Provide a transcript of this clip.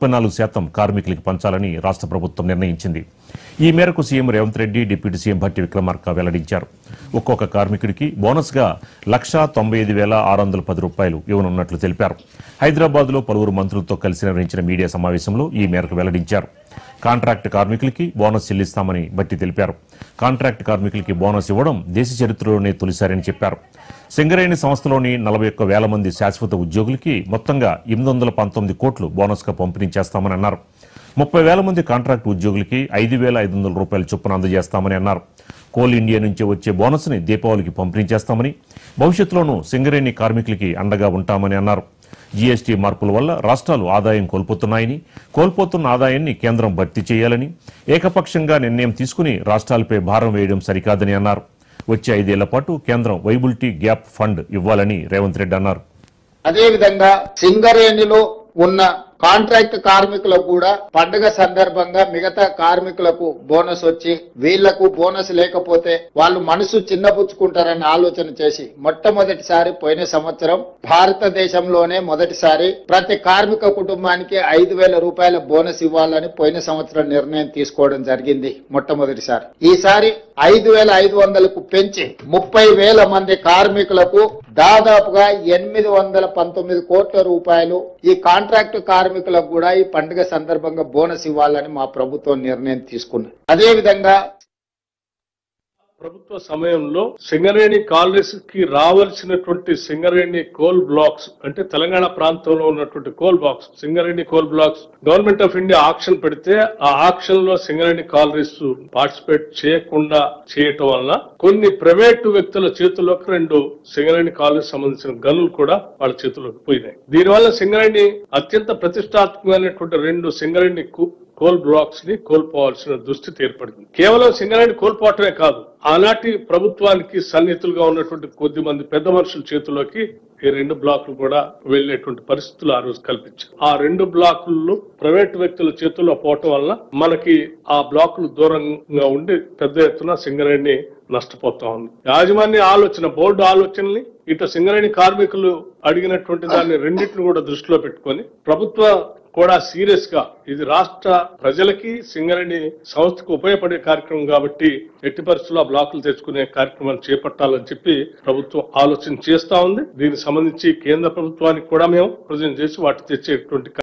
34% కార్మికులకు పంచాలని రాష్ట్ర ప్రభుత్వం నిర్ణయించింది. ఈ మేరకు CM Revanth Reddy, deputy CM Bhatti Vikramarka వెల్లడించారు. ఒక్కొక్క కార్మికుడికి బోనస్గా 1,95,610 రూపాయలు ఇవ్వనున్నట్లు తెలిపారు. హైదరాబాద్లో పలువురు మంత్రులతో కలిసి నిర్వహించిన మీడియా సమావేశంలో ఈ మేరకు వెల్లడించారు. కాంట్రాక్ట్ కార్మికులకి బోనస్ చెల్లిస్తామని భట్టి తెలిపారు. కాంట్రాక్ట్ కార్మికులకి బోనస్ ఇవ్వడం దేశ చరిత్రలోనే తొలిసారని చెప్పారు. సింగరేణి సంస్థలోని 41,000 మంది శాశ్వత ఉద్యోగులకి మొత్తంగా 819 కోట్లు బోనస్గా పంపిణీ చేస్తామని అన్నారు. 30,000 మంది కాంట్రాక్ట్ ఉద్యోగులకి 5,500 రూపాయల చొప్పున అందజేస్తామని అన్నారు. కోల్ ఇండియా నుంచి వచ్చే బోనస్ ని దీపావళికి పంపిణీ చేస్తామని, భవిష్యత్తులోనూ సింగరేణి కార్మికులకి అండగా ఉంటామని అన్నారు. జీఎస్టీ మార్పుల వల్ల రాష్ట్రాలు ఆదాయం కోల్పోతున్నాయని, కోల్పోతున్న ఆదాయాన్ని కేంద్రం భర్తీ చేయాలని ఏకపక్షంగా నిర్ణయం తీసుకుని రాష్ట్రాలపై భారం వేయడం సరికాదని అన్నారు. వచ్చే 5 ఏళ్ల పాటు కేంద్రం వైబిలిటీ గ్యాప్ ఫండ్ ఇవ్వాలని రేవంత్ రెడ్డి అన్నారు. అదేవిధంగా సింగరేణిలో ఉన్న కాంట్రాక్ట్ కార్మికులకు కూడా పండుగ సందర్భంగా మిగతా కార్మికులకు బోనస్ వచ్చి వీళ్లకు బోనస్ లేకపోతే వాళ్ళు మనసు చిన్నపుచ్చుకుంటారని ఆలోచన చేసి మొట్టమొదటిసారి పోయిన సంవత్సరం భారతదేశంలోనే మొదటిసారి ప్రతి కార్మిక కుటుంబానికి 5,000 రూపాయల బోనస్ ఇవ్వాలని పోయిన సంవత్సరం నిర్ణయం తీసుకోవడం జరిగింది. మొట్టమొదటిసారి ఈసారి 5,500కు పెంచి 30,000 మంది కార్మికులకు దాదాపుగా 819 కోట్ల రూపాయలు ఈ కాంట్రాక్ట్ కార్మికులకు కూడా ఈ పండుగ సందర్భంగా బోనస్ ఇవ్వాలని మా ప్రభుత్వం నిర్ణయం తీసుకున్నది. అదేవిధంగా ప్రభుత్వ సమయంలో సింగరేణి కాలనీస్ కి రావాల్సినటువంటి సింగరేణి కోల్ బ్లాక్స్ అంటే తెలంగాణ ప్రాంతంలో ఉన్నటువంటి coal blocks, Singareni coal blocks government of India auction పెడితే ఆ ఆక్షన్ లో సింగరేణి కాలనీస్ పార్టిసిపేట్ చేయకుండా చేయటం వలన కొన్ని ప్రైవేటు వ్యక్తుల చేతుల్లోకి 2 సింగరేణి కాలనీస్ సంబంధించిన గనులు కూడా వాళ్ళ చేతుల్లోకి పోయినాయి. దీనివల్ల సింగరేణి అత్యంత ప్రతిష్టాత్మకమైనటువంటి 2 సింగరేణి కోల్ బ్లాక్స్ ని కోల్పోవాల్సిన దుస్థితి ఏర్పడింది. కేవలం సింగరేణి కోల్పోవటమే కాదు, ఆనాటి ప్రభుత్వానికి సన్నిహితులుగా ఉన్నటువంటి కొద్ది మంది పెద్ద మనుషుల చేతుల్లోకి ఈ 2 బ్లాకులు కూడా వెళ్లేటువంటి పరిస్థితులు ఆ రోజు కల్పించారు. ఆ 2 బ్లాకులు ప్రైవేటు వ్యక్తుల చేతుల్లో పోవటం వల్ల మనకి ఆ బ్లాకులు దూరంగా ఉండి పెద్ద ఎత్తున సింగరేణి నష్టపోతా ఉంది. యాజమాన్య ఆలోచన, బోర్డు ఆలోచనల్ని ఇటు సింగరేణి కార్మికులు అడిగినటువంటి దాన్ని రెండింటిని కూడా దృష్టిలో పెట్టుకొని ప్రభుత్వ కూడా సీరియస్ గా ఇది రాష్ట్ర ప్రజలకి సింగరేణి సంస్థకు ఉపయోగపడే కార్యక్రమం కాబట్టి ఎట్టి పరిస్థితుల్లో బ్లాకులు తెచ్చుకునే కార్యక్రమాన్ని చేపట్టాలని చెప్పి ప్రభుత్వం ఆలోచన చేస్తా ఉంది. దీనికి సంబంధించి కేంద్ర ప్రభుత్వానికి కూడా మేము ప్రజెంట్ చేసి వాటి తెచ్చేటువంటి